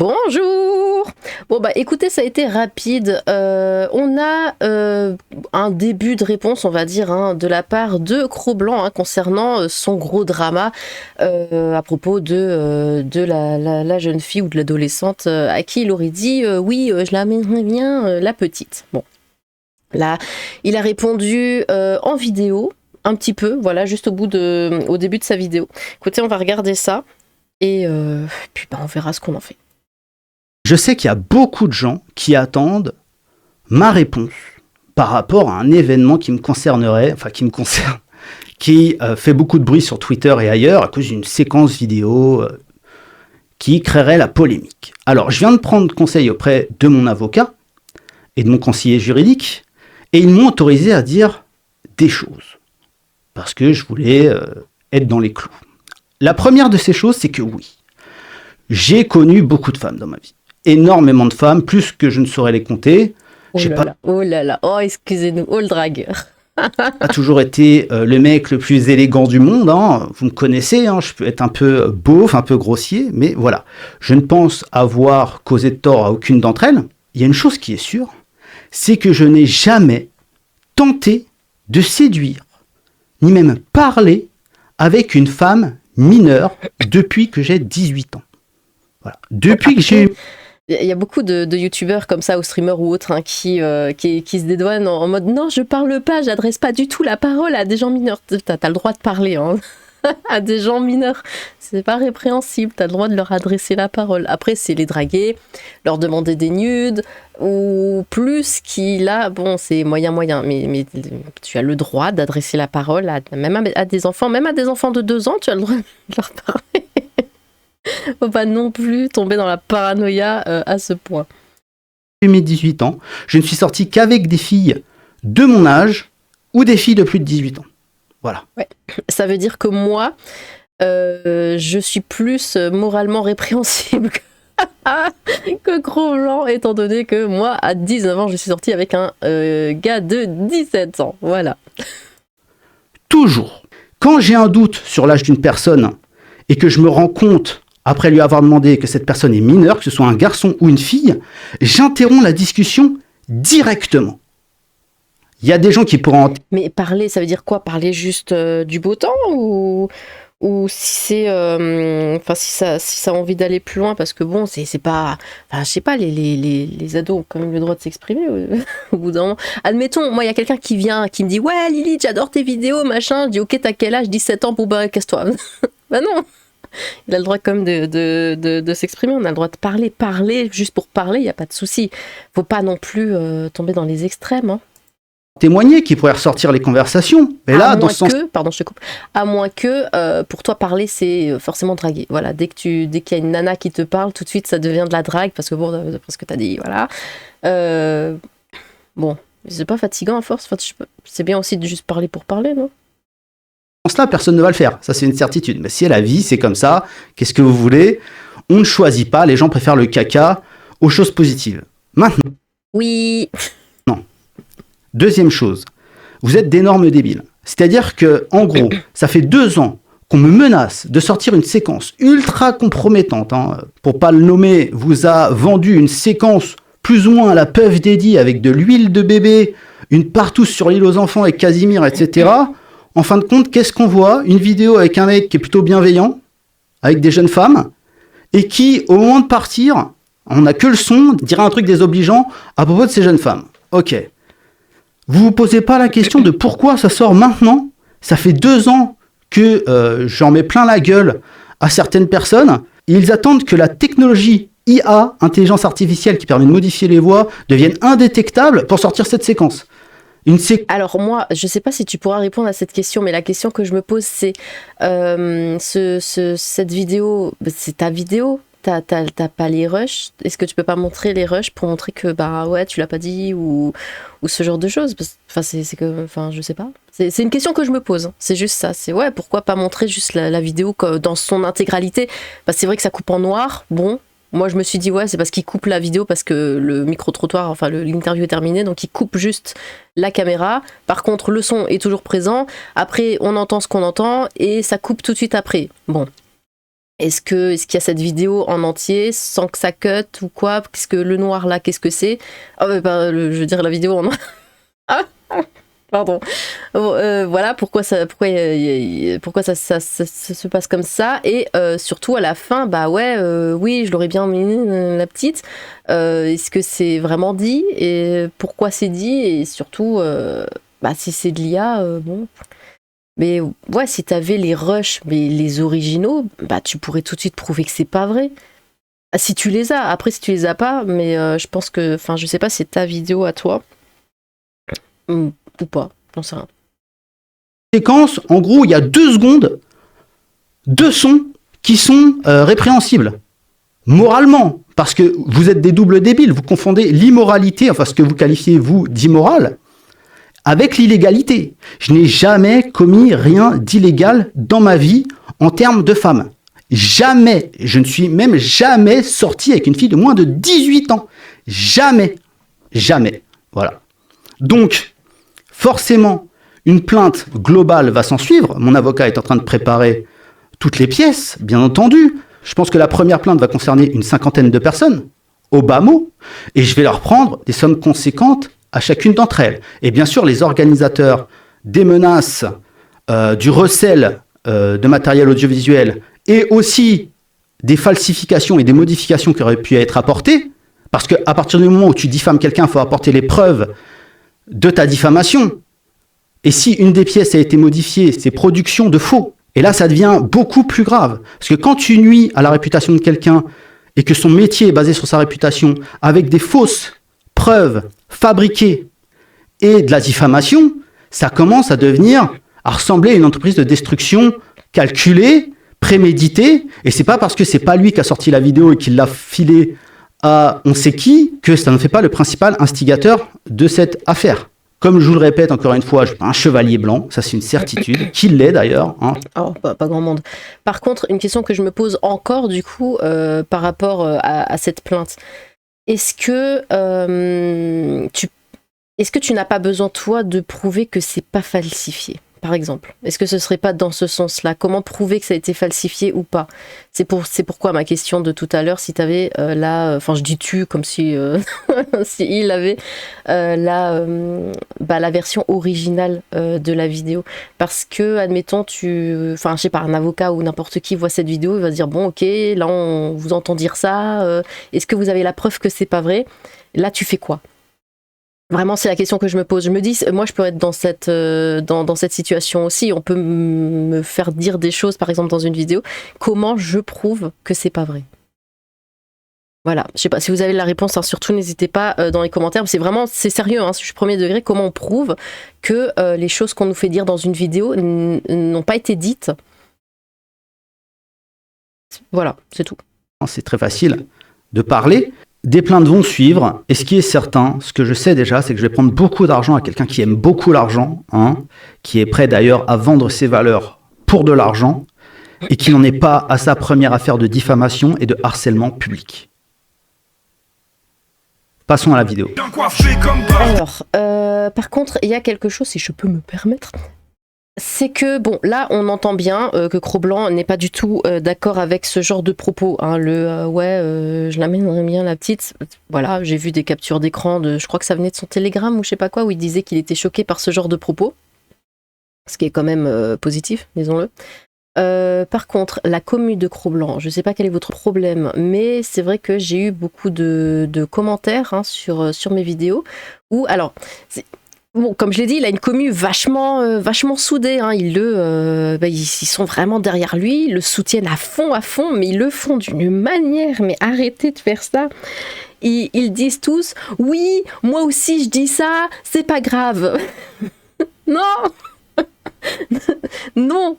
Bonjour. Bon bah écoutez, ça a été rapide. On a un début de réponse, on va dire, hein, de la part de Cro-Blanc concernant son gros drama à propos de la jeune fille ou de l'adolescente à qui il aurait dit oui, je l'amènerai bien, la petite. Bon, là, il a répondu en vidéo, un petit peu, voilà, juste au début de sa vidéo. Écoutez, on va regarder ça et puis bah, on verra ce qu'on en fait. Je sais qu'il y a beaucoup de gens qui attendent ma réponse par rapport à un événement qui me concernerait, enfin qui me concerne, qui fait beaucoup de bruit sur Twitter et ailleurs à cause d'une séquence vidéo qui créerait la polémique. Alors, je viens de prendre conseil auprès de mon avocat et de mon conseiller juridique et ils m'ont autorisé à dire des choses parce que je voulais être dans les clous. La première de ces choses, c'est que oui, j'ai connu beaucoup de femmes dans ma vie. Énormément de femmes, plus que je ne saurais les compter. Oh là là, oh excusez-nous, oh le dragueur. Pas toujours été le mec le plus élégant du monde, hein. Vous me connaissez, hein. Je peux être un peu beauf, un peu grossier, mais voilà. Je ne pense avoir causé de tort à aucune d'entre elles. Il y a une chose qui est sûre, c'est que je n'ai jamais tenté de séduire, ni même parler avec une femme mineure depuis que j'ai 18 ans. Voilà. Depuis que j'ai eu... Il y a beaucoup de youtubeurs comme ça, ou streamers ou autres, hein, qui se dédouanent en mode non, je parle pas, j'adresse pas du tout la parole à des gens mineurs. T'as le droit de parler hein, à des gens mineurs, c'est pas répréhensible, t'as le droit de leur adresser la parole. Après, c'est les draguer, leur demander des nudes, ou plus qu'il a, bon, c'est moyen, mais tu as le droit d'adresser la parole même à des enfants, même à des enfants de 2 ans, tu as le droit de leur parler. Faut pas non plus tomber dans la paranoïa à ce point. Mes 18 ans, je ne suis sorti qu'avec des filles de mon âge ou des filles de plus de 18 ans. Voilà. Ouais. Ça veut dire que moi, je suis plus moralement répréhensible que Cro-Blanc, étant donné que moi, à 19 ans, je suis sortie avec un gars de 17 ans. Voilà. Toujours. Quand j'ai un doute sur l'âge d'une personne et que je me rends compte après lui avoir demandé que cette personne est mineure, que ce soit un garçon ou une fille, j'interromps la discussion directement. Il y a des gens qui pourront... Mais parler, ça veut dire quoi? Parler juste du beau temps ou si c'est... Enfin, si ça a envie d'aller plus loin, parce que bon, c'est pas... Enfin, je sais pas, les ados ont quand même le droit de s'exprimer au bout d'un moment. Admettons, moi, il y a quelqu'un qui vient, qui me dit « Ouais, Lily, j'adore tes vidéos, machin. » Je dis « Ok, t'as quel âge? 17 ans, bon bah, casse-toi. » Bah non. Il a le droit quand même de s'exprimer, on a le droit de parler juste pour parler, il n'y a pas de souci. Faut pas non plus tomber dans les extrêmes. Hein. Témoigner, qui pourraient ressortir les conversations. Mais là, dans ce sens... Pardon, je te coupe. À moins que, pour toi, parler, c'est forcément draguer. Voilà, dès qu'il y a une nana qui te parle, tout de suite, ça devient de la drague, parce que bon, d'après ce que t'as dit, voilà. Bon, c'est pas fatigant à force. Enfin, c'est bien aussi de juste parler pour parler, non? Là, personne ne va le faire, ça c'est une certitude. Mais si la vie, c'est comme ça, qu'est-ce que vous voulez? On ne choisit pas, les gens préfèrent le caca aux choses positives. Maintenant. Oui. Non. Deuxième chose, vous êtes d'énormes débiles. C'est-à-dire que, en gros, ça fait 2 ans qu'on me menace de sortir une séquence ultra compromettante. Hein, pour pas le nommer, vous a vendu une séquence plus ou moins à la Puff Daddy avec de l'huile de bébé, une partouze sur l'île aux enfants avec Casimir, etc. En fin de compte, qu'est-ce qu'on voit? Une vidéo avec un mec qui est plutôt bienveillant, avec des jeunes femmes, et qui, au moment de partir, on n'a que le son, dirait un truc désobligeant à propos de ces jeunes femmes. Ok. Vous vous posez pas la question de pourquoi ça sort maintenant? Ça fait 2 ans que j'en mets plein la gueule à certaines personnes. Ils attendent que la technologie IA, intelligence artificielle qui permet de modifier les voix, devienne indétectable pour sortir cette séquence. Alors moi, je sais pas si tu pourras répondre à cette question, mais la question que je me pose, c'est cette vidéo, c'est ta vidéo, t'as pas les rushs. Est-ce que tu peux pas montrer les rushs pour montrer que bah ouais, tu l'as pas dit ou ce genre de choses? Enfin c'est que, enfin je sais pas. C'est une question que je me pose. C'est juste ça. C'est ouais, pourquoi pas montrer juste la vidéo dans son intégralité? Bah c'est vrai que ça coupe en noir. Bon. Moi, je me suis dit, ouais, c'est parce qu'il coupe la vidéo, parce que le micro-trottoir, enfin, l'interview est terminée, donc il coupe juste la caméra. Par contre, le son est toujours présent. Après, on entend ce qu'on entend, et ça coupe tout de suite après. Bon. Est-ce qu'il y a cette vidéo en entier sans que ça cut ou quoi? Qu'est-ce que le noir là, qu'est-ce que c'est? Je veux dire la vidéo en noir. Pardon. Voilà pourquoi ça se passe comme ça. Et surtout à la fin, oui, je l'aurais bien mis la petite. Est-ce que c'est vraiment dit? Et pourquoi c'est dit? Et surtout, si c'est de l'IA, bon. Mais ouais, si t'avais les rushs, mais les originaux, tu pourrais tout de suite prouver que c'est pas vrai. Ah, si tu les as, après si tu les as pas, mais je pense que, je sais pas si c'est ta vidéo à toi ou pas, j'en sais rien. Séquence, en gros, il y a 2 secondes, 2 sons qui sont répréhensibles, moralement, parce que vous êtes des doubles débiles, vous confondez l'immoralité, enfin ce que vous qualifiez vous d'immoral, avec l'illégalité. Je n'ai jamais commis rien d'illégal dans ma vie en termes de femmes. Jamais. Je ne suis même jamais sorti avec une fille de moins de 18 ans. Jamais. Jamais. Voilà. Donc, forcément, une plainte globale va s'en suivre. Mon avocat est en train de préparer toutes les pièces, bien entendu. Je pense que la première plainte va concerner une 50aine de personnes, au bas mot, et je vais leur prendre des sommes conséquentes à chacune d'entre elles. Et bien sûr, les organisateurs des menaces, du recel de matériel audiovisuel et aussi des falsifications et des modifications qui auraient pu être apportées, parce qu'à partir du moment où tu diffames quelqu'un, il faut apporter les preuves de ta diffamation. Et si une des pièces a été modifiée, c'est production de faux. Et là, ça devient beaucoup plus grave. Parce que quand tu nuis à la réputation de quelqu'un et que son métier est basé sur sa réputation avec des fausses preuves fabriquées et de la diffamation, ça commence à ressembler à une entreprise de destruction calculée, préméditée, et c'est pas parce que c'est pas lui qui a sorti la vidéo et qu'il l'a filée à on sait qui que ça ne fait pas le principal instigateur de cette affaire. Comme je vous le répète encore une fois, je suis pas un chevalier blanc, ça c'est une certitude, qu'il l'est d'ailleurs. Hein. Oh, pas grand monde. Par contre, une question que je me pose encore du coup par rapport à cette plainte. Est-ce que tu n'as pas besoin, toi, de prouver que c'est pas falsifié, par exemple? Est-ce que ce serait pas dans ce sens-là? Comment prouver que ça a été falsifié ou pas? C'est pourquoi ma question de tout à l'heure, si tu avais je dis tu comme si, si il avait la version originale de la vidéo. Parce que, admettons, je sais pas, un avocat ou n'importe qui voit cette vidéo, il va se dire, bon, ok, là, on vous entend dire ça, est-ce que vous avez la preuve que c'est pas vrai? Là, tu fais quoi? Vraiment, c'est la question que je me pose. Je me dis, moi, je peux être dans cette situation aussi. On peut me faire dire des choses, par exemple, dans une vidéo. Comment je prouve que c'est pas vrai? Voilà. Je sais pas si vous avez la réponse. Hein, surtout, n'hésitez pas dans les commentaires. C'est sérieux. Hein, si je suis premier degré, comment on prouve que les choses qu'on nous fait dire dans une vidéo n'ont pas été dites? Voilà, c'est tout. C'est très facile de parler. Des plaintes vont suivre, et ce qui est certain, ce que je sais déjà, c'est que je vais prendre beaucoup d'argent à quelqu'un qui aime beaucoup l'argent, qui est prêt d'ailleurs à vendre ses valeurs pour de l'argent, et qui n'en est pas à sa première affaire de diffamation et de harcèlement public. Passons à la vidéo. Alors, par contre, il y a quelque chose, si je peux me permettre... C'est que, bon, là, on entend bien que Cro-Blanc n'est pas du tout d'accord avec ce genre de propos. Hein, je l'amènerai bien la petite. Voilà, j'ai vu des captures d'écran je crois que ça venait de son Telegram ou je sais pas quoi, où il disait qu'il était choqué par ce genre de propos. Ce qui est quand même positif, disons-le. Par contre, la commu de Cro-Blanc, je sais pas quel est votre problème, mais c'est vrai que j'ai eu beaucoup de commentaires sur mes vidéos où, alors... Bon, comme je l'ai dit, il a une commu vachement soudée. Hein. Ils sont vraiment derrière lui, ils le soutiennent à fond, mais ils le font d'une manière. Mais arrêtez de faire ça. Ils disent tous, oui, moi aussi je dis ça, c'est pas grave. Non. Non,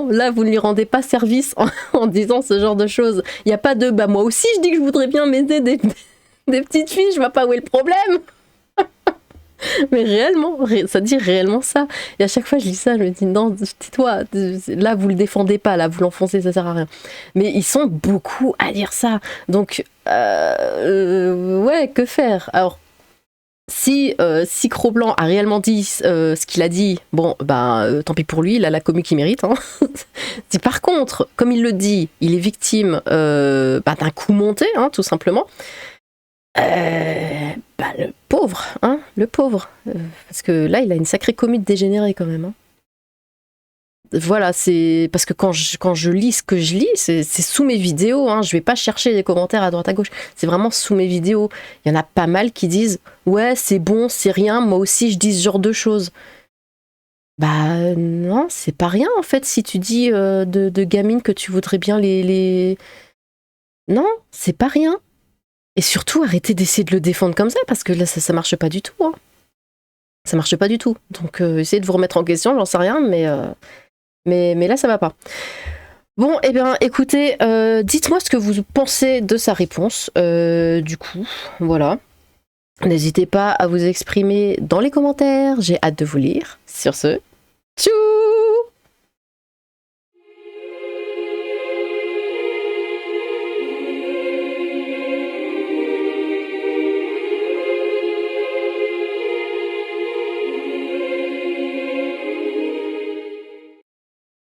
là vous ne lui rendez pas service en disant ce genre de choses. Il n'y a pas de, moi aussi je dis que je voudrais bien m'aider des petites filles, je vois pas où est le problème. Mais réellement, ça dit réellement ça. Et à chaque fois, je lis ça, je me dis non, tais-toi. Là, vous le défendez pas, là, vous l'enfoncez, ça sert à rien. Mais ils sont beaucoup à dire ça. Donc, ouais, que faire? Alors, Si Cro-Blanc a réellement dit ce qu'il a dit, bon, tant pis pour lui, il a la commu qu'il mérite. Hein. Si par contre, comme il le dit, il est victime d'un coup monté, hein, tout simplement, le pauvre, hein, le pauvre. Parce que là, il a une sacrée commu de dégénéré quand même. Hein. Voilà, c'est parce que quand je lis ce que je lis, c'est sous mes vidéos, hein, je vais pas chercher les commentaires à droite à gauche, c'est vraiment sous mes vidéos. Il y en a pas mal qui disent ouais, c'est bon, c'est rien, moi aussi je dis ce genre de choses. Bah non, c'est pas rien en fait si tu dis de gamines que tu voudrais bien les... Non, c'est pas rien. Et surtout, arrêtez d'essayer de le défendre comme ça, parce que là, ça marche pas du tout. Hein. Ça marche pas du tout. Donc, essayez de vous remettre en question, j'en sais rien, mais là, ça va pas. Bon, eh bien, écoutez, dites-moi ce que vous pensez de sa réponse, du coup, voilà. N'hésitez pas à vous exprimer dans les commentaires, j'ai hâte de vous lire. Sur ce, tchou!